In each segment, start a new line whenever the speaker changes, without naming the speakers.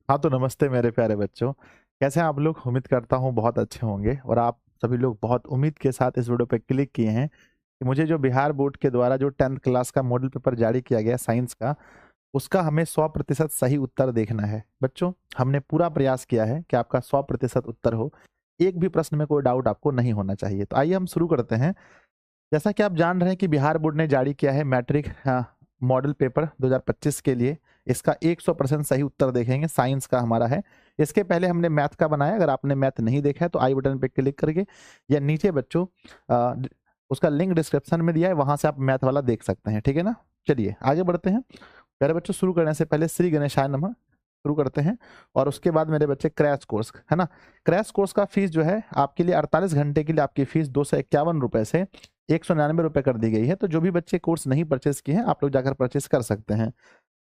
हाँ, तो नमस्ते मेरे प्यारे बच्चों। कैसे हैं आप लोग? उम्मीद करता हूँ बहुत अच्छे होंगे और आप सभी लोग बहुत उम्मीद के साथ इस वीडियो पे क्लिक किए हैं कि मुझे जो बिहार बोर्ड के द्वारा जो 10th क्लास का मॉडल पेपर जारी किया गया साइंस का, उसका हमें 100% सही उत्तर देखना है। बच्चों, हमने पूरा प्रयास किया है कि आपका 100% उत्तर हो। एक भी प्रश्न में कोई डाउट आपको नहीं होना चाहिए। तो आइए हम शुरू करते हैं। जैसा कि आप जान रहे हैं कि बिहार बोर्ड ने जारी किया है मैट्रिक मॉडल पेपर 2025 के लिए। इसका 100% सही उत्तर देखेंगे, साइंस का हमारा है। इसके पहले हमने मैथ का बनाया। अगर आपने मैथ नहीं देखा है तो आई बटन पे क्लिक करके या नीचे बच्चों उसका लिंक डिस्क्रिप्शन में दिया है, वहां से आप मैथ वाला देख सकते हैं। ठीक है ना? चलिए आगे बढ़ते हैं। प्यारे बच्चों, शुरू करने से पहले श्री गणेशाय नमः शुरू करते हैं। और उसके बाद मेरे बच्चे क्रैश कोर्स है ना। क्रैश कोर्स का फीस जो है आपके लिए 48 घंटे के लिए आपकी फीस 251 रुपए से 199 रुपए कर दी गई है। तो जो भी बच्चे कोर्स नहीं परचेस किए हैं आप लोग जाकर परचेस कर सकते हैं।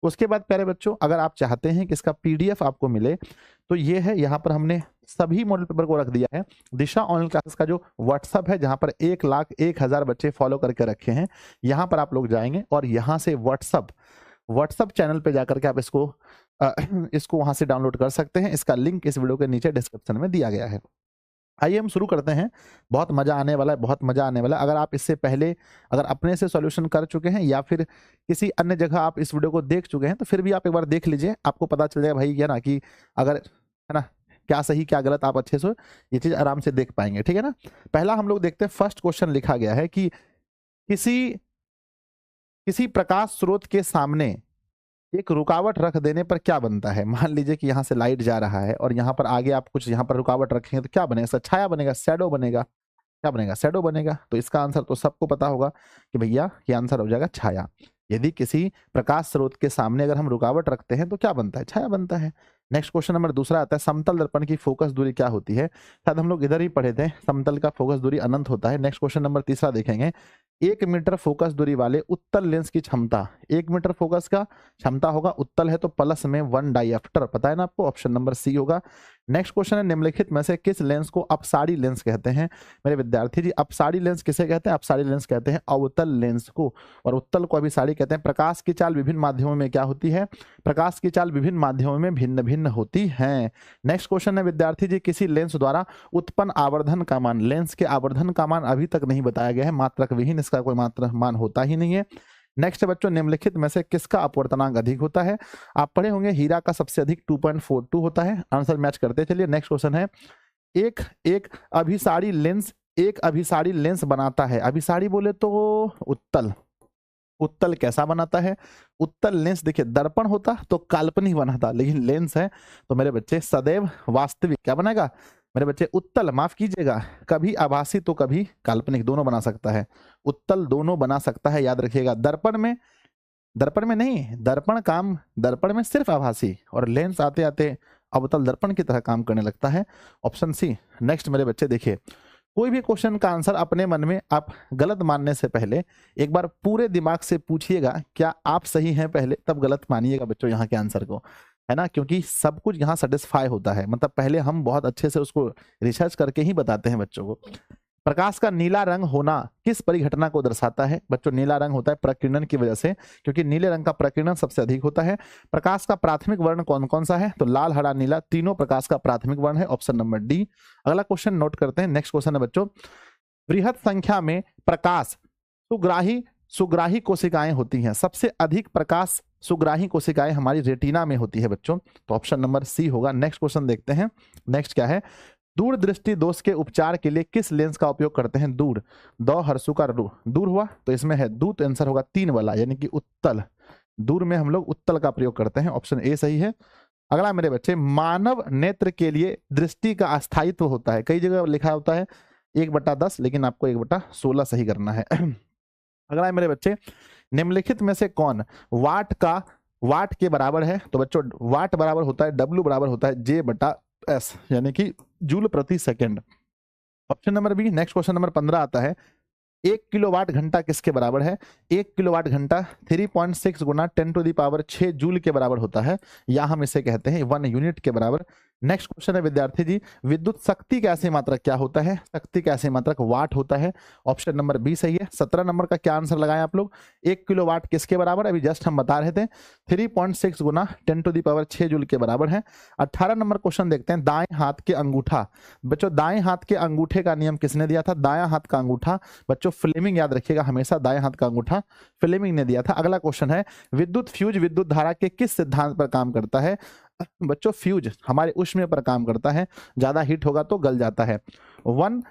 उसके बाद प्यारे बच्चों, अगर आप चाहते हैं कि इसका पीडीएफ आपको मिले तो ये है, यहाँ पर हमने सभी मॉडल पेपर को रख दिया है। दिशा ऑनलाइन क्लासेस का जो व्हाट्सअप है, जहां पर 1,01,000 बच्चे फॉलो करके रखे हैं, यहाँ पर आप लोग जाएंगे और यहाँ से व्हाट्सअप चैनल पे जाकर के आप इसको वहां से डाउनलोड कर सकते हैं। इसका लिंक इस वीडियो के नीचे डिस्क्रिप्शन में दिया गया है। आइए हम शुरू करते हैं। बहुत मजा आने वाला है, बहुत मजा आने वाला है। अगर आप इससे पहले अगर अपने से सॉल्यूशन कर चुके हैं या फिर किसी अन्य जगह आप इस वीडियो को देख चुके हैं तो फिर भी आप एक बार देख लीजिए, आपको पता चल जाएगा भाई, क्या ना कि अगर है ना क्या सही क्या गलत, आप अच्छे से ये चीज आराम से देख पाएंगे। ठीक है ना? पहला हम लोग देखते हैं। फर्स्ट क्वेश्चन लिखा गया है कि किसी किसी प्रकाश स्रोत के सामने एक रुकावट रख देने पर क्या बनता है। मान लीजिए कि यहाँ से लाइट जा रहा है और यहाँ पर आगे आप कुछ यहाँ पर रुकावट रखेंगे तो क्या बनेगा? इसका छाया बनेगा, शैडो बनेगा। क्या बनेगा? शैडो बनेगा। तो इसका आंसर तो सबको पता होगा कि भैया ये आंसर हो जाएगा छाया। यदि किसी प्रकाश स्रोत के सामने अगर हम रुकावट रखते हैं तो क्या बनता है? छाया बनता है। नेक्स्ट क्वेश्चन नंबर दूसरा आता है, समतल दर्पण की फोकस दूरी क्या होती है। शायद हम लोग इधर ही पढ़े थे, समतल का फोकस दूरी अनंत होता है। नेक्स्ट क्वेश्चन नंबर तीसरा देखेंगे, 1 मीटर फोकस दूरी वाले उत्तल लेंस की क्षमता। 1 मीटर फोकस का क्षमता होगा, उत्तल है तो प्लस में 1 डायप्टर, पता है ना आपको, ऑप्शन नंबर सी होगा। नेक्स्ट क्वेश्चन है, निम्नलिखित में से किस लेंस को अपसारी लेंस कहते हैं। मेरे विद्यार्थी जी, अपसारी लेंस किसे कहते हैं? अपसारी लेंस कहते हैं अवतल लेंस को, और उत्तल को अभिसारी कहते हैं। प्रकाश की चाल विभिन्न माध्यमों में क्या होती है? प्रकाश की चाल विभिन्न माध्यमों में भिन्न भिन्न होती है। नेक्स्ट क्वेश्चन है, विद्यार्थी जी, किसी लेंस द्वारा उत्पन्न आवर्धन का मान। लेंस के आवर्धन का मान अभी तक नहीं बताया गया है, मात्रक विहीन इसका कोई मात्रक मान होता ही नहीं है। नेक्स्ट बच्चों, निम्नलिखित में से किसका अपवर्तनांक अधिक होता है। आप पढ़े होंगे हीरा का सबसे अधिक 2.42 होता है। आंसर मैच करते चलिए। नेक्स्ट क्वेश्चन है, एक एक अभिसारी लेंस एक अभिसारी लेंस बनाता है। अभिसारी बोले तो उत्तल। उत्तल कैसा बनाता है? उत्तल लेंस देखिए, दर्पण होता तो काल्पनिक बनाता, लेकिन लेंस है तो मेरे बच्चे सदैव वास्तविक क्या बनेगा? मेरे बच्चे उत्तल, माफ कीजिएगा, कभी आभासी तो कभी काल्पनिक, दोनों बना सकता है। उत्तल दोनों बना सकता है, याद रखिएगा। दर्पण में नहीं, दर्पण में सिर्फ आभासी, और लेंस आते आते अवतल दर्पण की तरह काम करने लगता है। Option C. नेक्स्ट मेरे बच्चे देखिए, कोई भी क्वेश्चन का आंसर अपने मन में आप गलत मानने से पहले एक बार पूरे दिमाग से पूछिएगा क्या आप सही हैं पहले, तब गलत मानिएगा बच्चों यहाँ के आंसर को, है ना। क्योंकि सब कुछ यहाँ सेटिस्फाई होता है, मतलब पहले हम बहुत अच्छे से उसको रिसर्च करके ही बताते हैं बच्चों को। प्रकाश का नीला रंग होना किस परिघटना को दर्शाता है? बच्चों, नीला रंग होता है प्रकीर्णन की वजह से, क्योंकि नीले रंग का प्रकीर्णन सबसे अधिक होता है। प्रकाश का प्राथमिक वर्ण कौन कौन सा है? तो लाल, हरा, नीला, तीनों प्रकाश का प्राथमिक वर्ण है। Option number D. अगला क्वेश्चन नोट करते हैं। नेक्स्ट क्वेश्चन है बच्चों, बृहद संख्या में प्रकाश सुग्राही सुग्राही कोशिकाएं होती हैं। सबसे अधिक प्रकाश सुग्राही कोशिकाएं हमारी रेटिना में होती है बच्चों, तो ऑप्शन नंबर सी होगा। नेक्स्ट क्वेश्चन देखते हैं। नेक्स्ट क्या है, दूर दृष्टि दोष के उपचार के लिए किस लेंस का उपयोग करते हैं? दूर, दो हर्षु का दूर हुआ तो इसमें है दू, तो आंसर होगा 3 वाला, यानी कि उत्तल। दूर में हम लोग उत्तल का प्रयोग करते हैं, ऑप्शन ए सही है। अगला मेरे बच्चे, मानव नेत्र के लिए दृष्टि का अस्थायित्व होता है। कई जगह लिखा होता है 1/10, लेकिन आपको 1/16 सही करना है। अगला है मेरे बच्चे, निम्नलिखित में से कौन वाट के बराबर है? तो बच्चों, वाट बराबर होता है W बराबर होता है J/S, यानी कि जूल प्रति second. Option number B. Next question number 15 आता है, 1 किलोवाट घंटा किसके बराबर है? 1 किलोवाट घंटा 3.6 गुना 10⁶ जूल के बराबर होता है, या हम इसे कहते हैं 1 यूनिट के बराबर। नेक्स्ट क्वेश्चन है विद्यार्थी जी, विद्युत शक्ति का ऐसी मात्रक क्या होता है? शक्ति का ऐसी मात्रक वाट होता है। ऑप्शन नंबर बी सही है। 17 नंबर का क्या आंसर लगाएं आप लोग? 1 किलोवाट किसके बराबर? अभी जस्ट हम बता रहे थे 3.6 गुना 10⁶ जूल के बराबर है। 18 नंबर क्वेश्चन देखते हैं, दाएं हाथ के अंगूठा। बच्चों दाएं हाथ के अंगूठे का नियम किसने दिया था? दायां हाथ का अंगूठा बच्चों फ्लेमिंग, याद रखिएगा हमेशा दाएं हाथ का अंगूठा फ्लेमिंग ने दिया था। अगला क्वेश्चन है, विद्युत फ्यूज विद्युत धारा के किस सिद्धांत पर काम करता है? बच्चों फ्यूज हमारे ऊष्मीय पर काम करता है, ज्यादा हीट होगा तो गल जाता है। 1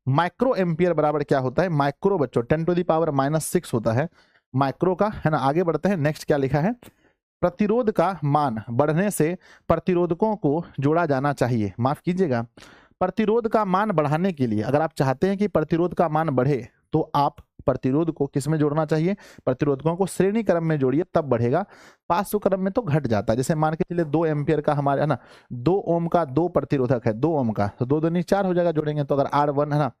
माइक्रो एम्पियर बराबर क्या होता है? माइक्रो बच्चों 10⁻⁻6 होता है माइक्रो का, है ना। आगे बढ़ते हैं, नेक्स्ट क्या लिखा है? प्रतिरोध का मान बढ़ने से प्रतिरोधकों को जोड़ा जाना चाहिए। माफ कीजिएगा, प्रतिरोध का मान बढ़ाने के लिए अगर आप चाहते हैं कि प्रतिरोध का मान बढ़े तो आप प्रतिरोध को किस में जोड़ना चाहिए? प्रतिरोधकों को श्रेणी क्रम में जोड़िए, तब बढ़ेगा। पार्श्व क्रम में तो घट जाता है। जैसे मान के चलिए 2 एम्पियर का हमारे, है ना, 2 ओम का 2 प्रतिरोधक है, 2 ओम का, तो 2 दूनी 4 हो जाएगा जोड़ेंगे तो। अगर R1 है ना,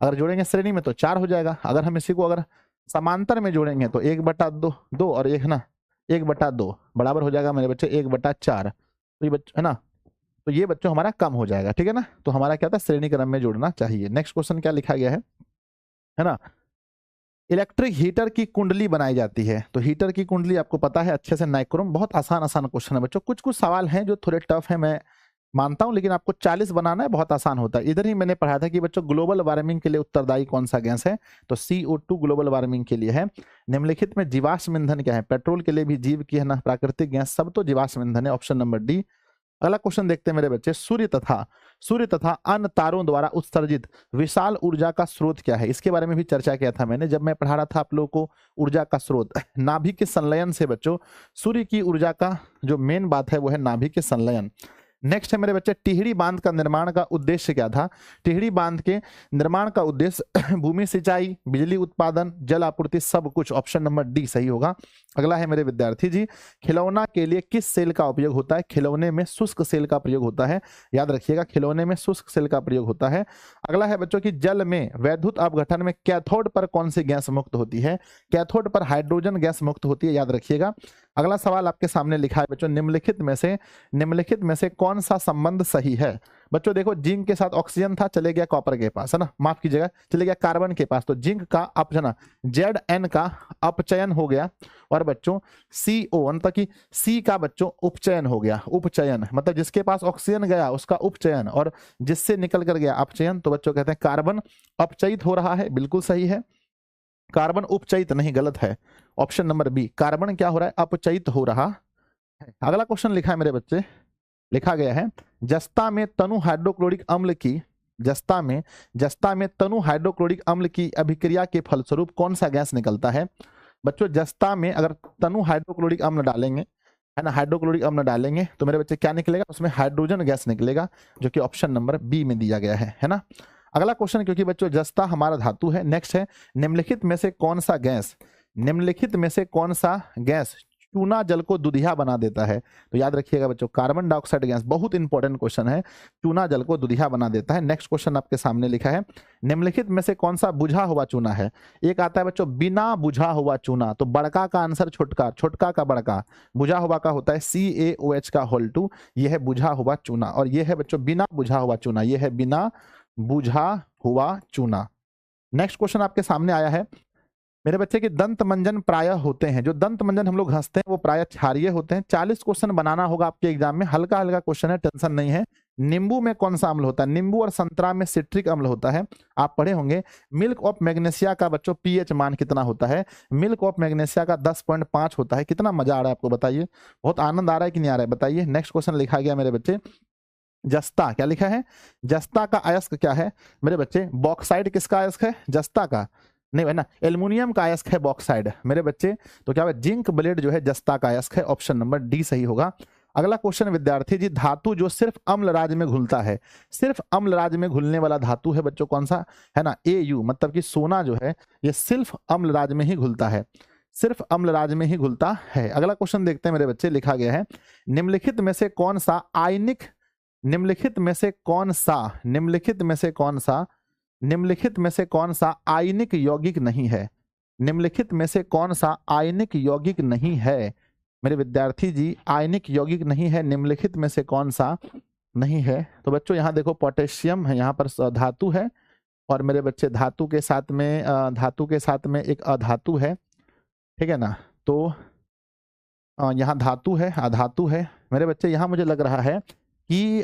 अगर जोड़ेंगे श्रेणी में तो 4 हो जाएगा। अगर हम इसी को अगर समांतर में जोड़ेंगे तो 1/2 और 1 ना 1/2 बराबर हो जाएगा मेरे बच्चे 1/4। तो ये बच्चे, है ना, तो ये बच्चों हमारा कम हो जाएगा, ठीक है ना। तो हमारा क्या था? श्रेणी क्रम में जोड़ना चाहिए। नेक्स्ट क्वेश्चन क्या लिखा गया है ना। इलेक्ट्रिक हीटर की कुंडली बनाई जाती है, तो हीटर की कुंडली आपको पता है अच्छे से, नाइक्रोम। बहुत आसान आसान क्वेश्चन है बच्चों, कुछ कुछ सवाल हैं जो थोड़े टफ है, मैं मानता हूं, लेकिन आपको 40 बनाना है, बहुत आसान होता है। इधर ही मैंने पढ़ा था कि बच्चों ग्लोबल वार्मिंग के लिए उत्तरदायी कौन सा गैस है? तो CO2 ग्लोबल वार्मिंग के लिए है। निम्नलिखित में जीवाश्म ईंधन क्या है? पेट्रोल के लिए भी जीव की, है ना, प्राकृतिक गैस, सब तो जीवाश्म ईंधन है। Option number D. अगला क्वेश्चन देखते हैं मेरे बच्चे, सूर्य तथा अन्य तारों द्वारा उत्सर्जित विशाल ऊर्जा का स्रोत क्या है? इसके बारे में भी चर्चा किया था मैंने जब मैं पढ़ा रहा था आप लोगों को ऊर्जा का स्रोत। नाभिक के संलयन से बच्चों सूर्य की ऊर्जा का जो मेन बात है वो है नाभिक के संलयन। नेक्स्ट है मेरे बच्चे, टिहरी बांध का निर्माण का उद्देश्य क्या था? टिहरी बांध के निर्माण का उद्देश्य भूमि सिंचाई, बिजली उत्पादन, जल आपूर्ति, सब कुछ। ऑप्शन नंबर डी सही होगा। अगला है मेरे विद्यार्थी जी, खिलौना के लिए किस सेल का उपयोग होता है? खिलौने में शुष्क सेल का प्रयोग होता है, याद रखिएगा, खिलौने में शुष्क सेल का प्रयोग होता है। अगला है बच्चों की, जल में वैद्युत अपघटन में कैथोड पर कौन सी गैस मुक्त होती है? कैथोड पर हाइड्रोजन गैस मुक्त होती है, याद रखिएगा। अगला सवाल आपके सामने लिखा है बच्चों, निम्नलिखित में से कौन सा संबंध सही है? बच्चों देखो, जिंक के साथ ऑक्सीजन था, चले गया कॉपर के पास, है ना, माफ कीजिएगा, चले गया कार्बन के पास, तो जिंक का Zn का अपचयन हो गया, और बच्चों CO मतलब कि C का बच्चों उपचयन हो गया। उपचयन मतलब जिसके पास ऑक्सीजन गया उसका उपचयन, और जिससे निकल कर गया अपचयन, तो बच्चों कहते हैं कार्बन अपचयित हो रहा है। बिल्कुल सही है, कार्बन उपचयित नहीं, गलत है। ऑप्शन नंबर बी, कार्बन क्या हो रहा है? अपचयित हो रहा है। अगला क्वेश्चन लिखा है मेरे बच्चे, लिखा गया है, जस्ता में तनु हाइड्रोक्लोरिक अम्ल की अभिक्रिया के फलस्वरूप कौन सा गैस निकलता है? बच्चों जस्ता में अगर तनु हाइड्रोक्लोरिक अम्ल डालेंगे, है ना, हाइड्रोक्लोरिक अम्ल डालेंगे तो मेरे बच्चे क्या निकलेगा? उसमें हाइड्रोजन गैस निकलेगा, जो कि ऑप्शन नंबर बी में दिया गया है ना। अगला क्वेश्चन, क्योंकि बच्चों जस्ता हमारा धातु है। नेक्स्ट है, निम्नलिखित में से कौन सा गैस चूना जल को दुधिया बना देता है? तो याद रखिएगा बच्चों, कार्बन डाइऑक्साइड गैस, बहुत इंपॉर्टेंट क्वेश्चन है, चूना जल को दुधिया बना देता है। नेक्स्ट क्वेश्चन आपके सामने लिखा है, निम्नलिखित में से कौन सा बुझा हुआ चूना है? एक आता है बच्चों बिना बुझा हुआ चूना, तो बड़का का आंसर छोटका, छोटका का बड़का, बुझा हुआ का होता है CaOH का होल 2, यह है बुझा हुआ चूना। और यह है बच्चों बिना बुझा हुआ चूना, यह है बिना बुझा हुआ चूना। नेक्स्ट क्वेश्चन आपके सामने आया है मेरे बच्चे के, दंत मंजन प्रायः होते हैं, जो दंत मंजन हम लोग हंसते हैं वो प्रायः क्षारीय होते हैं। 40 क्वेश्चन बनाना होगा आपके एग्जाम में, हल्का हल्का क्वेश्चन है, टेंशन नहीं है। नींबू में कौन सा अम्ल होता है? नींबू और संतरा में सिट्रिक अम्ल होता है, आप पढ़े होंगे। मिल्क ऑफ मैग्नीशिया का बच्चों pH मान कितना होता है? मिल्क ऑफ मैग्नीशिया का 10.5 होता है। कितना मजा आ रहा है आपको, बताइए, बहुत आनंद आ रहा है कि नहीं आ रहा है, बताइए। नेक्स्ट क्वेश्चन लिखा गया मेरे बच्चे, जस्ता, क्या लिखा है? जस्ता का अयस्क क्या है मेरे बच्चे? बॉक्साइड किसका अयस्क है? जस्ता का नहीं है ना, एल्युमिनियम का अयस्क है बॉक्साइड मेरे बच्चे। तो क्या है? जिंक ब्लेड जो है जस्ता का अयस्क है। ऑप्शन नंबर डी सही होगा। अगला क्वेश्चन विद्यार्थी जी, धातु जो सिर्फ अम्ल राज्य में घुलता है, सिर्फ अम्ल राज्य में घुलने वाला धातु है बच्चों कौन सा? है ना, AU, मतलब कि सोना जो है ये सिर्फ अम्ल राज्य में ही घुलता है, सिर्फ अम्ल राज्य में ही घुलता है। अगला क्वेश्चन देखते हैं मेरे बच्चे, लिखा गया है, निम्नलिखित में से कौन सा निम्नलिखित में से कौन सा आयनिक यौगिक नहीं है? निम्नलिखित में से कौन सा आयनिक यौगिक नहीं है? मेरे विद्यार्थी जी, आयनिक यौगिक नहीं है, निम्नलिखित में से कौन सा नहीं है? तो बच्चों यहाँ देखो पोटेशियम है, यहाँ पर धातु है, और मेरे बच्चे धातु के साथ में एक अधातु है, ठीक है ना? तो यहाँ धातु है, अधातु है। मेरे बच्चे यहाँ मुझे लग रहा है कि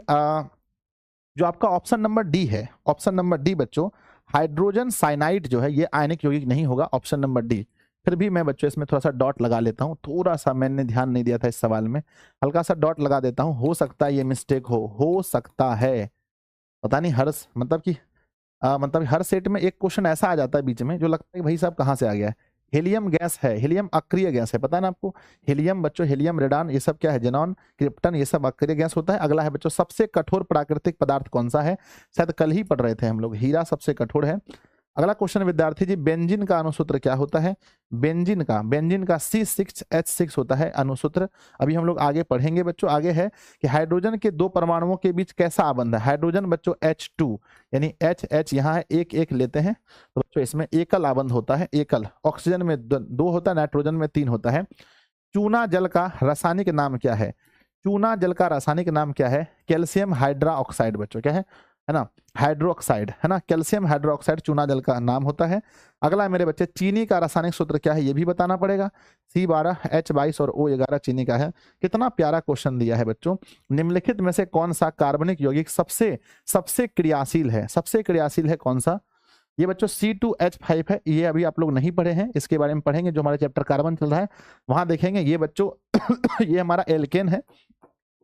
जो आपका ऑप्शन नंबर डी है, ऑप्शन नंबर डी बच्चों, हाइड्रोजन साइनाइड जो है ये आयनिक यौगिक नहीं होगा, ऑप्शन नंबर डी। फिर भी मैं बच्चों इसमें थोड़ा सा डॉट लगा लेता हूँ, थोड़ा सा मैंने ध्यान नहीं दिया था इस सवाल में, हल्का सा डॉट लगा देता हूँ, हो सकता है ये मिस्टेक हो सकता है, पता नहीं। मतलब हर सेट में एक क्वेश्चन ऐसा आ जाता है बीच में जो लगता है भाई साहब कहाँ से आ गया है। हीलियम गैस है, हीलियम अक्रिय गैस है, पता है ना आपको? हीलियम बच्चों, हीलियम, रेडॉन, ये सब क्या है? जेनॉन, क्रिप्टन, ये सब अक्रिय गैस होता है। अगला है बच्चों, सबसे कठोर प्राकृतिक पदार्थ कौन सा है? शायद कल ही पढ़ रहे थे हम लोग, हीरा सबसे कठोर है। अगला क्वेश्चन विद्यार्थी जी, बेंजीन का अणुसूत्र क्या होता है? बेंजीन का C6H6 होता है अणुसूत्र। अभी हम लोग आगे पढ़ेंगे बच्चों। आगे है कि हाइड्रोजन के दो परमाणुओं के बीच कैसा आबंध है? हाइड्रोजन बच्चों H2 यानी H यहाँ है, एक एक लेते हैं तो बच्चों इसमें एकल आबंध होता है, एकल। ऑक्सीजन में दो होता है, नाइट्रोजन में 3 होता है। चूना जल का रासायनिक नाम क्या है? चूना जल का रासायनिक नाम क्या है? कैल्शियम हाइड्रोक्साइड बच्चों, क्या है ना? हाइड्रोक्साइड है ना, कैल्शियम हाइड्रोक्साइड चूना जल का नाम होता है। अगला है मेरे बच्चे, चीनी का रासायनिक सूत्र क्या है? ये भी बताना पड़ेगा। C12H22 और O11 चीनी का है। कितना प्यारा क्वेश्चन दिया है बच्चों। निम्नलिखित में से कौन सा कार्बनिक यौगिक सबसे क्रियाशील है? सबसे क्रियाशील है कौन सा? ये बच्चों C2H5 है। ये अभी आप लोग नहीं पढ़े हैं, इसके बारे में पढ़ेंगे, जो हमारा चैप्टर कार्बन चल रहा है वहां देखेंगे। ये बच्चों ये हमारा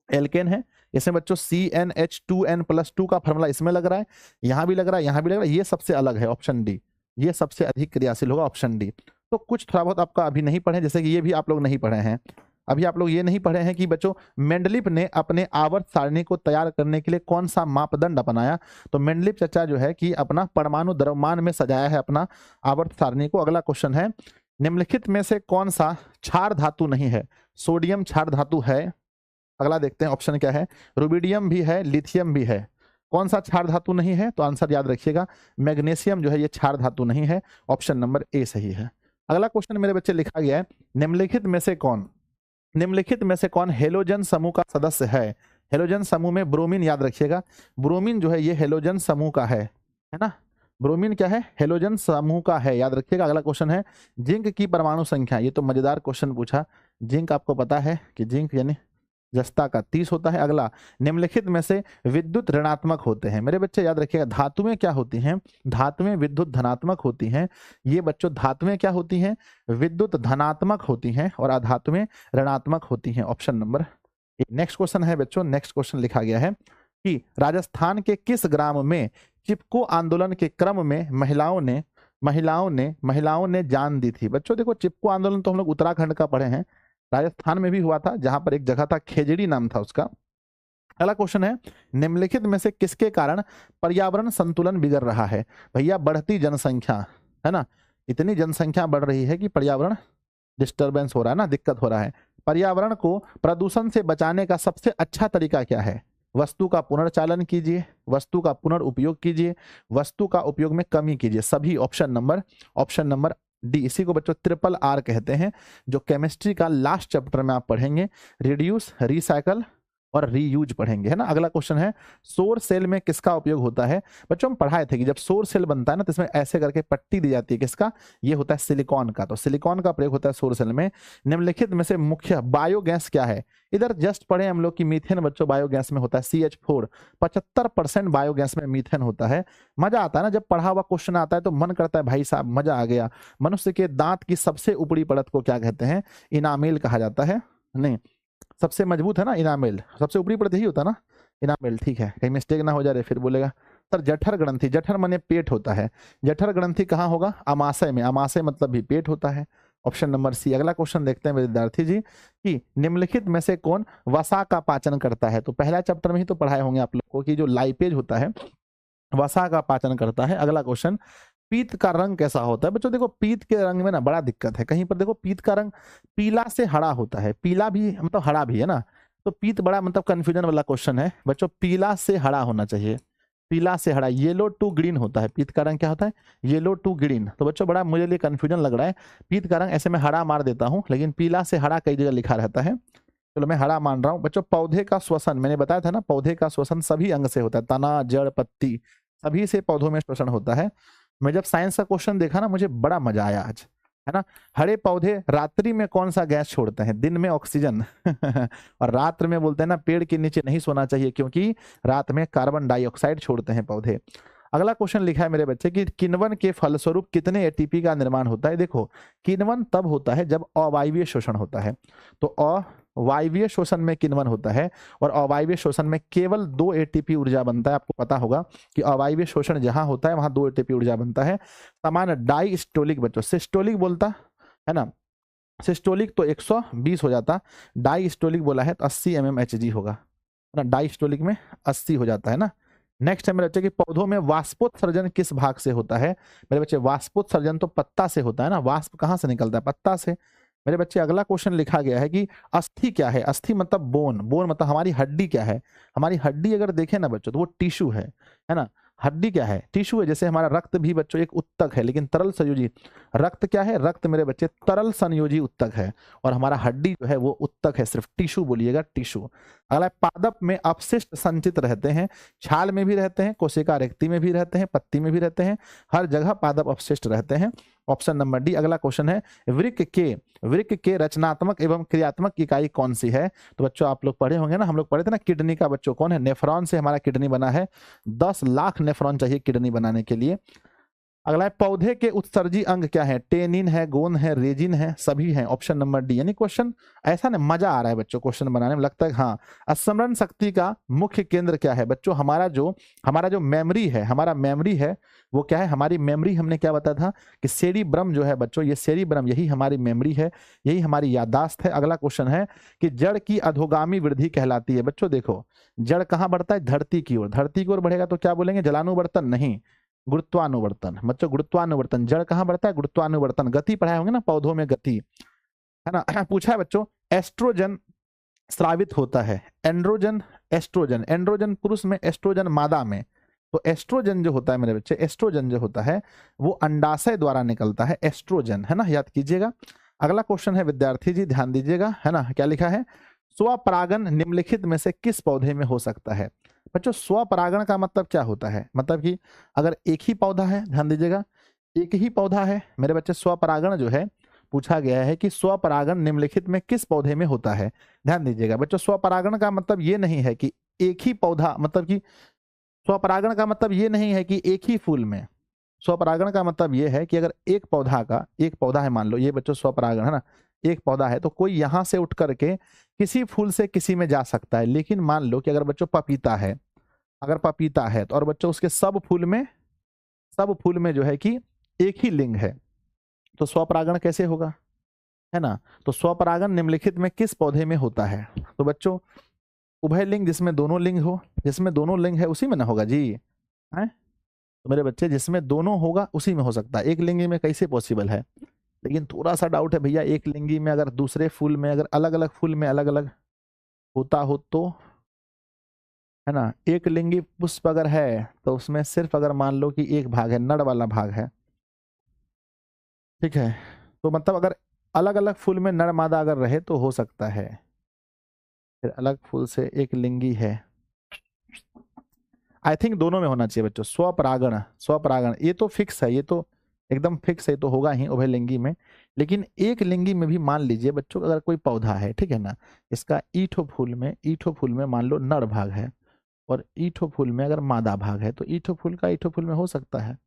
एल्केन है। इसमें बच्चों CnH2n+2 का फॉर्मूला इसमें लग रहा है, यहाँ भी लग रहा है, यहाँ भी लग रहा है। ये सबसे अलग है, ऑप्शन डी, ये सबसे अधिक क्रियाशील होगा, ऑप्शन डी। तो कुछ थोड़ा बहुत आपका अभी नहीं पढ़े, जैसे कि ये भी आप लोग नहीं पढ़े हैं। अभी आप लोग ये नहीं पढ़े हैं कि बच्चों मेंडलीफ ने अपने आवर्त सारणी को तैयार करने के लिए कौन सा मापदंड अपनाया? तो मेंडलीफ चर्चा जो है कि अपना परमाणु द्रव्यमान में सजाया है अपना आवर्त सारणी को। अगला क्वेश्चन है, निम्नलिखित में से कौन सा क्षार धातु नहीं है? सोडियम क्षार धातु है। अगला देखते हैं ऑप्शन क्या है। रुबिडियम भी है, लिथियम भी है। कौन सा क्षार धातु नहीं है? तो आंसर याद रखिएगा, मैग्नीशियम जो है ये क्षार धातु नहीं है, ऑप्शन नंबर ए सही है। अगला क्वेश्चन मेरे बच्चे लिखा गया है, निम्नलिखित में से कौन हेलोजन समूह का सदस्य है? हेलोजन समूह में ब्रोमीन याद रखिएगा, ब्रोमीन जो है ये हेलोजन समूह का है ना? ब्रोमीन क्या है? हेलोजन समूह का है, याद रखिएगा। अगला क्वेश्चन है, जिंक की परमाणु संख्या। ये तो मजेदार क्वेश्चन पूछा। जिंक आपको पता है कि जिंक यानी जस्ता का 30 होता है। अगला, निम्नलिखित में से विद्युत ऋणात्मक होते हैं। मेरे बच्चे याद रखिएगा, धातुएं क्या होती हैं? धातुएं विद्युत धनात्मक होती हैं। ये बच्चों धातुएं क्या होती हैं? विद्युत धनात्मक होती हैं, और अधातुएं ऋणात्मक होती हैं, ऑप्शन नंबर। नेक्स्ट क्वेश्चन है बच्चों, नेक्स्ट क्वेश्चन लिखा गया है कि राजस्थान के किस ग्राम में चिपको आंदोलन के क्रम में महिलाओं ने जान दी थी? बच्चों देखो, चिपको आंदोलन तो हम लोग उत्तराखंड का पढ़े हैं, राजस्थान में भी हुआ था, जहां पर एक जगह था खेजड़ी नाम था उसका। अगला क्वेश्चन है, निम्नलिखित में से किसके कारण पर्यावरण संतुलन बिगड़ रहा है? भैया बढ़ती जनसंख्या है ना, इतनी जनसंख्या बढ़ रही है कि पर्यावरण डिस्टरबेंस हो रहा है ना, दिक्कत हो रहा है। पर्यावरण को प्रदूषण से बचाने का सबसे अच्छा तरीका क्या है? वस्तु का पुनर्चालन कीजिए, वस्तु का पुनर्उपयोग कीजिए, वस्तु का उपयोग में कमी कीजिए, सभी ऑप्शन नंबर डी। इसी को बच्चों RRR कहते हैं, जो केमिस्ट्री का लास्ट चैप्टर में आप पढ़ेंगे, रिड्यूस, रिसाइकल और रीयूज पढ़ेंगे, है ना। अगला क्वेश्चन है, सौर सेल में किसका उपयोग होता है? बच्चों हम पढ़ाए थे कि जब सौर सेल बनता है ना, तो इसमें ऐसे करके पट्टी दी जाती है, किसका? ये होता है सिलिकॉन का। तो सिलिकॉन का प्रयोग होता है सौर सेल में। निम्नलिखित में से मुख्य बायोगैस क्या है? इधर जस्ट पढ़े हम लोग कि मीथेन बच्चों बायोगैस में होता है, CH4। 75% बायोगैस में मीथेन होता है। मजा आता है ना, जब पढ़ा हुआ क्वेश्चन आता है तो मन करता है भाई साहब मजा आ गया। मनुष्य के दांत की सबसे ऊपरी परत को क्या कहते हैं? इनामेल कहा जाता है। नहीं, सबसे मजबूत है ना इनामेल, सबसे ऊपरी परत यही होता है ना, इनामेल। ठीक है, कहीं मिस्टेक ना हो जाए, फिर बोलेगा सर जठर ग्रंथि। जठर माने पेट होता है, जठर ग्रंथि कहाँ होगा? अमाशय में। अमाशय मतलब भी पेट होता है, ऑप्शन नंबर सी। अगला क्वेश्चन देखते हैं विद्यार्थी जी कि निम्नलिखित में से कौन वसा का पाचन करता है? तो पहला चैप्टर में ही तो पढ़ाए होंगे आप लोग को कि जो लाइपेज होता है वसा का पाचन करता है। अगला क्वेश्चन, पीत का रंग कैसा होता है? बच्चों देखो, पीत के रंग में ना बड़ा दिक्कत है। कहीं पर देखो पीत का रंग पीला से हरा होता है, पीला भी मतलब हरा भी है ना, तो पीत बड़ा मतलब कंफ्यूजन वाला क्वेश्चन है बच्चों। पीला से हरा होना चाहिए, पीला से हरा, येलो टू ग्रीन होता है। पीत का रंग क्या होता है? Yellow to green. तो बच्चों बड़ा मुझे लिए कंफ्यूजन लग रहा है, पीत का रंग ऐसे में हरा मार देता हूँ, लेकिन पीला से हरा कई जगह लिखा रहता है, चलो मैं हरा मान रहा हूँ। बच्चों पौधे का श्वसन, मैंने बताया था ना, पौधे का श्वसन सभी अंग से होता है, तना जड़ पत्ती सभी से पौधों में श्वसन होता है। मैं जब साइंस का क्वेश्चन देखा ना, मुझे बड़ा मजा आया आज, है ना। हरे पौधे रात्रि में कौन सा गैस छोड़ते हैं? दिन में ऑक्सीजन और रात्र में बोलते हैं ना, पेड़ के नीचे नहीं सोना चाहिए क्योंकि रात में कार्बन डाइऑक्साइड छोड़ते हैं पौधे। अगला क्वेश्चन लिखा है मेरे बच्चे कि किण्वन के फलस्वरूप कितने एटीपी का निर्माण होता है? देखो किण्वन तब होता है जब अवायवीय शोषण होता है, तो अवायवीय शोषण में किण्वन होता है, और अवायवीय शोषण में केवल 2 एटीपी ऊर्जा बनता है। आपको पता होगा कि अवायवीय शोषण जहां होता है वहां 2 एटीपी ऊर्जा बनता है। सामान्य डाइस्टोलिक, बच्चों सिस्टोलिक बोलता है ना, सिस्टोलिक तो 120 हो जाता, डाइस्टोलिक बोला है तो 80 mmHg होगा, है ना, डाइस्टोलिक में 80 हो जाता है ना। नेक्स्ट है मेरे बच्चे कि पौधों में वाष्पोत्सर्जन किस भाग से होता है? मेरे बच्चे वाष्पोत्सर्जन तो पत्ता से होता है ना, वाष्प कहाँ से निकलता है? पत्ता से। मेरे बच्चे अगला क्वेश्चन लिखा गया है कि अस्थि क्या है? अस्थि मतलब बोन, बोन मतलब हमारी हड्डी क्या है? हमारी हड्डी अगर देखें ना बच्चों तो वो टिश्यू है ना। हड्डी क्या है? टिश्यू है। जैसे हमारा रक्त भी बच्चों एक उत्तक है, लेकिन तरल संयोजी। रक्त क्या है? रक्त मेरे बच्चे तरल संयोजी उत्तक है, और हमारा हड्डी जो है वो उत्तक है, सिर्फ टिश्यू बोलिएगा, टिश्यू। अगला पादप में अपशिष्ट संचित रहते हैं, छाल में भी रहते हैं, कोशिका रेक्ति में भी रहते हैं, पत्ती में भी रहते हैं, हर जगह पादप अपशिष्ट रहते हैं। Option number D. अगला क्वेश्चन है वृक्क के रचनात्मक एवं क्रियात्मक इकाई कौन सी है? तो बच्चों आप लोग पढ़े होंगे ना, हम लोग पढ़े थे ना किडनी का, बच्चों कौन है? नेफ्रॉन से हमारा किडनी बना है, 10 लाख नेफ्रॉन चाहिए किडनी बनाने के लिए। अगला है पौधे के उत्सर्जी अंग क्या है? टेनिन है, गोंद है, रेजिन है, सभी हैं। Option number D. यानी क्वेश्चन ऐसा ना मजा आ रहा है बच्चों क्वेश्चन बनाने में, लगता है हाँ। स्मरण शक्ति का मुख्य केंद्र क्या है? बच्चों हमारा जो मेमोरी है, हमारा मेमोरी है वो क्या है? हमारी मेमोरी हमने क्या बताया था कि सेरिब्रम जो है बच्चों, ये सेरिब्रम यही हमारी मेमोरी है, यही हमारी याददाश्त है। अगला क्वेश्चन है कि जड़ की अधोगामी वृद्धि कहलाती है। बच्चों देखो जड़ कहाँ बढ़ता है? धरती की ओर। धरती की ओर बढ़ेगा तो क्या बोलेंगे? जलानुवर्तन नहीं, गुरुत्वानुवर्तन। बच्चों गुरुत्वानुवर्तन। जड़ कहाँ बढ़ता है? गुरुत्वानुवर्तन। गति पढ़ाए होंगे ना पौधों में, गति, है ना। पूछा है बच्चों एस्ट्रोजन स्रावित होता है, एंड्रोजन एस्ट्रोजन, एंड्रोजन पुरुष में, एस्ट्रोजन मादा में। तो एस्ट्रोजन जो होता है मेरे बच्चे, एस्ट्रोजन जो होता है वो अंडाशय द्वारा निकलता है, एस्ट्रोजन, है ना, याद कीजिएगा। अगला क्वेश्चन है विद्यार्थी जी ध्यान दीजिएगा, है ना, क्या लिखा है? स्वपरागण निम्नलिखित में से किस पौधे में हो सकता है? बच्चों स्वपरागण का मतलब क्या होता है? मतलब कि अगर एक ही पौधा है, ध्यान दीजिएगा, एक ही पौधा है मेरे बच्चे, स्वपरागण जो है पूछा गया है कि स्वपरागण निम्नलिखित में किस पौधे में होता है? ध्यान दीजिएगा बच्चों, स्वपरागण का मतलब ये नहीं है कि एक ही पौधा, मतलब कि स्वपरागण का मतलब ये नहीं है कि एक ही फूल में। स्वपरागण का मतलब ये है कि अगर एक पौधा है, मान लो ये बच्चों स्वपरागण है ना, एक पौधा है तो कोई यहां से उठ करके किसी फूल से किसी में जा सकता है। लेकिन मान लो कि अगर बच्चों पपीता है, अगर पपीता है तो और बच्चों उसके सब फूल में जो है कि एक ही लिंग है, तो स्वपरागण कैसे होगा, है ना। तो स्वपरागण निम्नलिखित में किस पौधे में होता है? तो बच्चों उभय लिंग, जिसमें दोनों लिंग हो, जिसमें दोनों लिंग है उसी में ना होगा जी, है। तो मेरे बच्चे जिसमें दोनों होगा उसी में हो सकता है, एक लिंगी में कैसे पॉसिबल है? लेकिन थोड़ा सा डाउट है भैया, एक लिंगी में अगर दूसरे फूल में, अगर अलग अलग फूल में अलग अलग होता हो तो, है ना। एक लिंगी पुष्प अगर है तो उसमें सिर्फ अगर मान लो कि एक भाग है, नर वाला भाग है, ठीक है। तो मतलब अगर अलग अलग फूल में नर मादा अगर रहे तो हो सकता है, फिर अलग फूल से एक लिंगी है। आई थिंक दोनों में होना चाहिए बच्चों, स्वपरागण ये तो फिक्स है, ये तो एकदम फिक्स है, तो होगा ही उभयलिंगी में। लेकिन एक लिंगी में भी मान लीजिए बच्चों अगर कोई पौधा है, ठीक है ना, इसका ईठो फूल में मान लो नर भाग है और ईठो फूल में अगर मादा भाग है, तो ईठो फूल का ईठो फूल में हो सकता है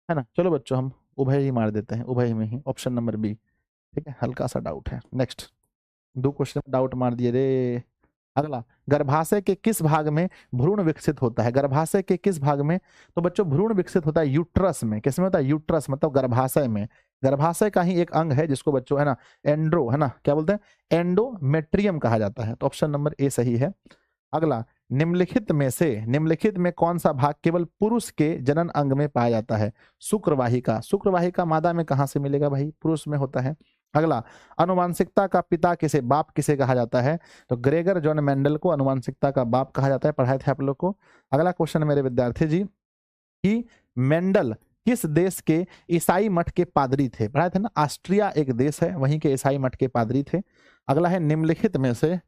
ना। चलो बच्चों हम उभय ही मार देते हैं, उभय में ही, ऑप्शन नंबर बी, ठीक है। हल्का सा डाउट है। नेक्स्ट 2 क्वेश्चन डाउट मार दिए रे। अगला, गर्भाशय के किस भाग में भ्रूण विकसित होता है? गर्भाशय के किस भाग में? तो बच्चों भ्रूण विकसित होता है यूट्रस में। किस में होता है? यूट्रस, मतलब गर्भाशय में। गर्भाशय का ही एक अंग है जिसको बच्चों, है ना, एंड्रो, है ना, क्या बोलते हैं, एंडोमेट्रियम कहा जाता है। तो ऑप्शन नंबर ए सही है। अगला, निम्नलिखित में कौन सा भाग केवल पुरुष के जनन अंग में पाया जाता है? शुक्रवाहिका। शुक्रवाहिका मादा में कहां से मिलेगा भाई? पुरुष में होता है। अगला, अनुवांशिकता का पिता किसे, बाप किसे कहा जाता है? तो ग्रेगर जॉन मेंडल को अनुवांशिकता का बाप कहा जाता है, पढ़ाए थे आप लोग को। अगला क्वेश्चन मेरे विद्यार्थी जी, कि मेंडल किस देश के ईसाई मठ के पादरी थे? पढ़ाए थे ना, ऑस्ट्रिया एक देश है, वहीं के ईसाई मठ के पादरी थे। अगला है, निम्नलिखित में से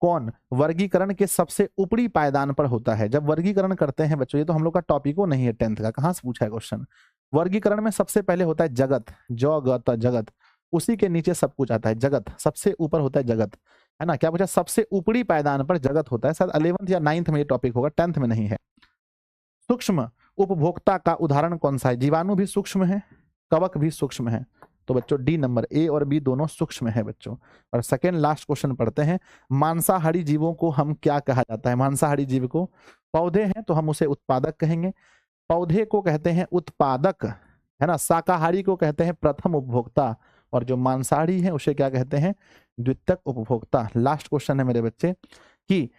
कौन वर्गीकरण के सबसे ऊपरी पायदान पर होता है? जब वर्गीकरण करते हैं बच्चों, ये तो हम लोग का टॉपिको नहीं है 10th का, कहां से पूछा है क्वेश्चन। वर्गीकरण में सबसे पहले होता है जगत, जगत, उसी के नीचे सब कुछ आता है। जगत सबसे ऊपर होता है, जगत, है ना। क्या पूछा? सबसे ऊपरी पायदान पर जगत होता है। शायद 11th या 9th में ये टॉपिक होगा, 10th में नहीं है। सूक्ष्म उपभोक्ता का उदाहरण कौन सा है? जीवाणु भी सूक्ष्म है, कवक भी सूक्ष्म है। तो बच्चों डी नंबर, ए और बी दोनों सूक्ष्म है बच्चों। और सेकेंड लास्ट क्वेश्चन पढ़ते हैं, मांसाहारी जीवों को हम क्या कहा जाता है? मांसाहारी जीव को, पौधे हैं तो हम उसे उत्पादक कहेंगे, पौधे को कहते हैं उत्पादक, है ना। शाकाहारी को कहते हैं प्रथम उपभोक्ता, और जो मांसाहारी है उसे क्या कहते हैं? द्वितीयक उपभोक्ता। लास्ट क्वेश्चन है मेरे बच्चे, कि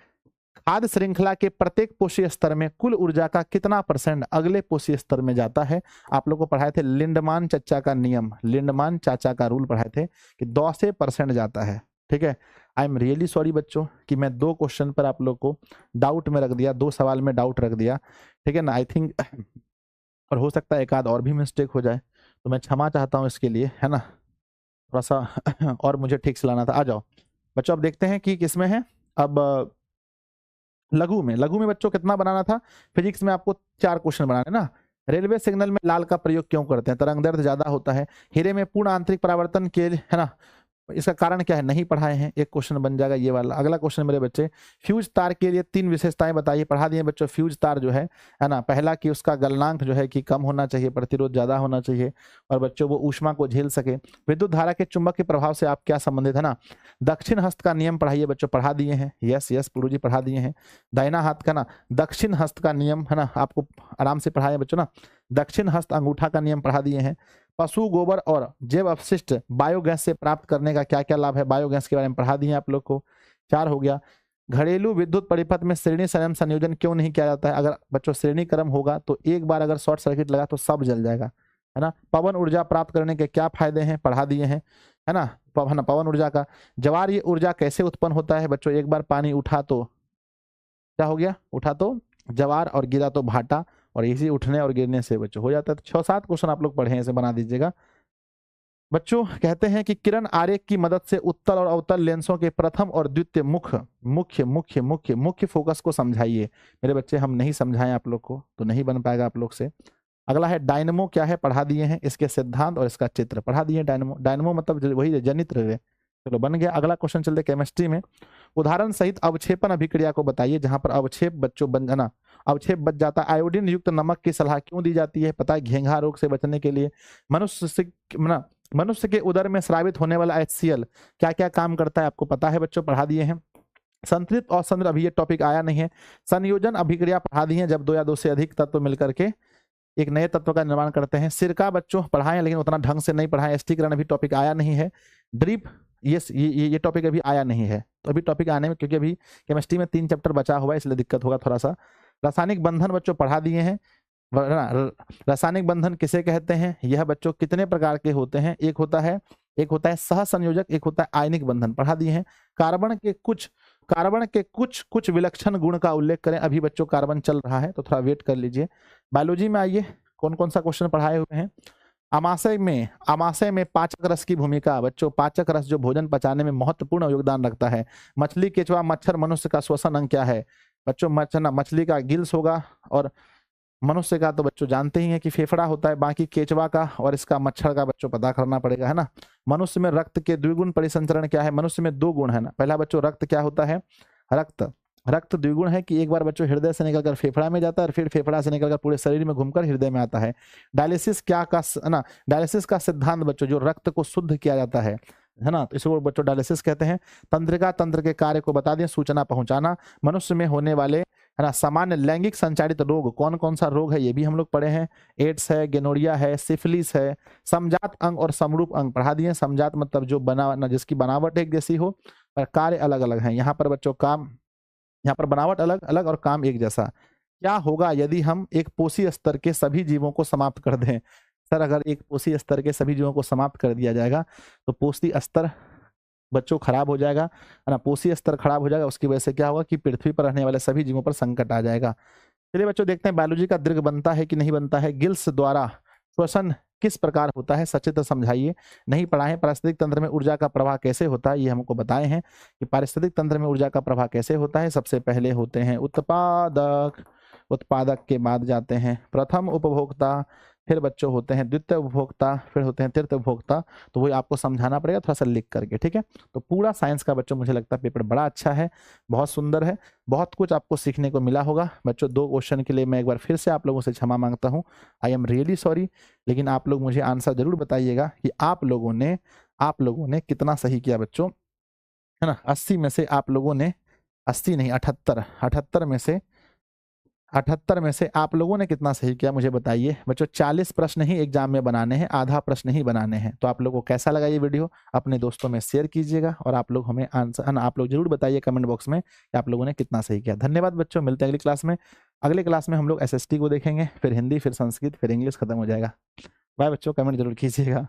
खाद्य श्रृंखला के प्रत्येक पोषी स्तर में कुल ऊर्जा का कितना % अगले पोषी स्तर में जाता है? आप लोग को पढ़ाए थे लिंडमान चाचा का नियम, लिंडमान चाचा का रूल पढ़ाए थे कि 10% जाता है। ठीक है, आई एम रियली सॉरी बच्चों कि मैं 2 क्वेश्चन पर आप लोग को डाउट में रख दिया, 2 सवाल में डाउट रख दिया। ठीक है ना, आई थिंक, और हो सकता है एक आध और भी मिस्टेक हो जाए, तो मैं क्षमा चाहता हूँ इसके लिए, है ना। थोड़ा सा और मुझे ठीक से लाना था। आ जाओ बच्चों, अब देखते हैं कि किसमें है। अब लघु में बच्चों कितना बनाना था? फिजिक्स में आपको 4 क्वेश्चन बनाने ना। रेलवे सिग्नल में लाल का प्रयोग क्यों करते हैं? तरंग दैर्ध्य ज्यादा होता है। हीरे में पूर्ण आंतरिक परावर्तन के लिए, है ना, इसका कारण क्या है? नहीं पढ़ाए हैं, एक क्वेश्चन बन जाएगा ये वाला। अगला क्वेश्चन मेरे बच्चे, फ्यूज तार के लिए 3 विशेषताएं बताइए। पढ़ा दिए बच्चों। फ्यूज तार जो है ना, पहला कि उसका गलनांक जो है कि कम होना चाहिए, प्रतिरोध ज्यादा होना चाहिए, और बच्चों वो ऊष्मा को झेल सके। विद्युत धारा के चुंबक के प्रभाव से आप क्या संबंधित है ना। दक्षिण हस्त का नियम पढ़ाइए बच्चों, पढ़ा दिए हैं। यस पुरु जी पढ़ा दिए हैं। दाहिना हाथ का ना दक्षिण हस्त का नियम, है ना, आपको आराम से पढ़ाए बच्चों ना। दक्षिण हस्त अंगूठा का नियम पढ़ा दिए हैं। पशु गोबर और जैव अपशिष्ट बायोगैस से प्राप्त करने का क्या क्या लाभ है? बायोगैस के बारे में पढ़ा दिए आप लोग को। 4 हो गया। घरेलू विद्युत परिपथ में श्रेणी संयोजन क्यों नहीं किया जाता है? अगर बच्चों श्रेणी क्रम होगा तो एक बार अगर शॉर्ट सर्किट लगा तो सब जल जाएगा, है ना। पवन ऊर्जा प्राप्त करने के क्या फायदे हैं? पढ़ा दिए हैं, है ना। पवन ऊर्जा का जवार, ये ऊर्जा कैसे उत्पन्न होता है बच्चों? एक बार पानी उठा तो क्या हो गया? उठा तो जवार, और गिरा तो भाटा, और इसी उठने और गिरने से बच्चों हो जाता है। तो 6-7 क्वेश्चन आप लोग पढ़े, इसे बना दीजिएगा बच्चों। कहते हैं कि किरण आरेख की मदद से उत्तल और अवतल लेंसों के प्रथम और द्वितीय मुख्य फोकस को समझाइए। मेरे बच्चे हम नहीं समझाएं आप लोग को तो नहीं बन पाएगा आप लोग से। अगला है डायनमो क्या है? पढ़ा दिए हैं। इसके सिद्धांत और इसका चित्र पढ़ा दिए। डायनमो मतलब वही जनित्र रे। चलो बन गया। अगला क्वेश्चन चलते केमिस्ट्री में। उदाहरण सहित अवक्षेपण अभिक्रिया को बताइए जहां पर अवक्षेप बच्चों बन जाना, अवक्षेप बच जाता है। आयोडीन युक्त नमक की सलाह क्यों दी जाती है? पता है, घेंघा रोग से बचने के लिए। मनुष्य के उदर में स्रावित होने वाला HCl क्या क्या काम करता है आपको पता है बच्चों? पढ़ा दिए हैं। संतृप्त और संद्र, अभी ये टॉपिक आया नहीं है। संयोजन अभिक्रिया पढ़ा दी है, जब 2 या 2 से अधिक तत्व मिलकर के एक नए तत्व का निर्माण करते हैं। सिरका बच्चों पढ़ाएं, लेकिन उतना ढंग से नहीं पढ़ाएं। एस्टीकरण अभी टॉपिक आया नहीं है। ड्रिप ये टॉपिक अभी आया नहीं है, तो अभी टॉपिक आने में, क्योंकि अभी केमिस्ट्री में 3 चैप्टर बचा हुआ है, इसलिए दिक्कत होगा थोड़ा सा। रासायनिक बंधन बच्चों पढ़ा दिए हैं। रासायनिक बंधन किसे कहते हैं? यह बच्चों कितने प्रकार के होते हैं? एक होता है सहसंयोजक, एक होता है आयनिक बंधन, पढ़ा दिए हैं। कार्बन के कुछ विलक्षण गुण का उल्लेख करें। अभी बच्चों कार्बन चल रहा है तो थोड़ा वेट कर लीजिए। बायोलॉजी में आइए, कौन कौन सा क्वेश्चन पढ़ाए हुए हैं। अमाशय में पाचक रस की भूमिका बच्चों। पाचक रस जो भोजन पचाने में महत्वपूर्ण योगदान रखता है। मछली, केचवा, मच्छर, मनुष्य का श्वसन अंग क्या है बच्चों? मछली का गिल्स होगा, और मनुष्य का तो बच्चों जानते ही हैं कि फेफड़ा होता है। बाकी केचवा का और इसका मच्छर का बच्चों पता करना पड़ेगा, है ना। मनुष्य में रक्त के द्विगुण परिसंचरण क्या है? मनुष्य में 2 गुण है ना। पहला बच्चों रक्त क्या होता है? रक्त द्विगुण है कि एक बार बच्चों हृदय से निकलकर फेफड़ा में जाता है, और फिर फेफड़ा से निकलकर पूरे शरीर में घूमकर हृदय में आता है। डायलिसिस डायलिसिस का सिद्धांत बच्चों, जो रक्त को शुद्ध किया जाता है ना, तो इसको बच्चों डायलिसिस कहते हैं। तंत्रिका तंत्र के कार्य को बता दें, सूचना पहुंचाना। मनुष्य में होने वाले, है ना, सामान्य लैंगिक संचारित रोग कौन कौन सा रोग है? ये भी हम लोग पढ़े हैं। एड्स है, गेनोरिया है, सिफिलिस है। समजात अंग और समरूप अंग पढ़ा दिए। समजात मतलब जो जिसकी बनावट एक जैसी हो पर कार्य अलग अलग है। यहाँ पर बच्चों यहाँ पर बनावट अलग अलग और काम एक जैसा। क्या होगा यदि हम एक पोषी स्तर के सभी जीवों को समाप्त कर दें? सर अगर एक पोषी स्तर के सभी जीवों को समाप्त कर दिया जाएगा तो पोषी स्तर बच्चों खराब हो जाएगा, है ना। पोषी स्तर खराब हो जाएगा, उसकी वजह से क्या होगा कि पृथ्वी पर रहने वाले सभी जीवों पर संकट आ जाएगा। चलिए बच्चों देखते हैं बायोलॉजी का दीर्घ बनता है कि नहीं बनता है। गिल्स द्वारा श्वसन किस प्रकार होता है, सचित्र समझाइए। नहीं पढ़ा है। पारिस्थितिक तंत्र में ऊर्जा का प्रवाह कैसे होता है, ये हमको बताए हैं कि पारिस्थितिक तंत्र में ऊर्जा का प्रवाह कैसे होता है। सबसे पहले होते हैं उत्पादक, उत्पादक के बाद जाते हैं प्रथम उपभोक्ता, फिर बच्चों होते हैं द्वितीय उपभोक्ता, फिर होते हैं तृतीय उपभोक्ता। तो वही आपको समझाना पड़ेगा थोड़ा सा लिख करके, ठीक है। तो पूरा साइंस का बच्चों मुझे लगता है पेपर बड़ा अच्छा है, बहुत सुंदर है, बहुत कुछ आपको सीखने को मिला होगा। बच्चों 2 क्वेश्चन के लिए मैं एक बार फिर से आप लोगों से क्षमा मांगता हूँ, आई एम रियली सॉरी। लेकिन आप लोग मुझे आंसर जरूर बताइएगा कि आप लोगों ने कितना सही किया बच्चों, है ना। 80 में से आप लोगों ने 80 नहीं 78 में से आप लोगों ने कितना सही किया मुझे बताइए बच्चों। 40 प्रश्न ही एग्जाम में बनाने हैं, आधा प्रश्न ही बनाने हैं। तो आप लोगों को कैसा लगा ये वीडियो, अपने दोस्तों में शेयर कीजिएगा और आप लोग हमें आंसर आप लोग जरूर बताइए कमेंट बॉक्स में कि आप लोगों ने कितना सही किया। धन्यवाद बच्चों, मिलते हैं अगली क्लास में। अगले क्लास में हम लोग SST को देखेंगे, फिर हिंदी, फिर संस्कृत, फिर इंग्लिश खत्म हो जाएगा। बाय बच्चों, कमेंट जरूर कीजिएगा।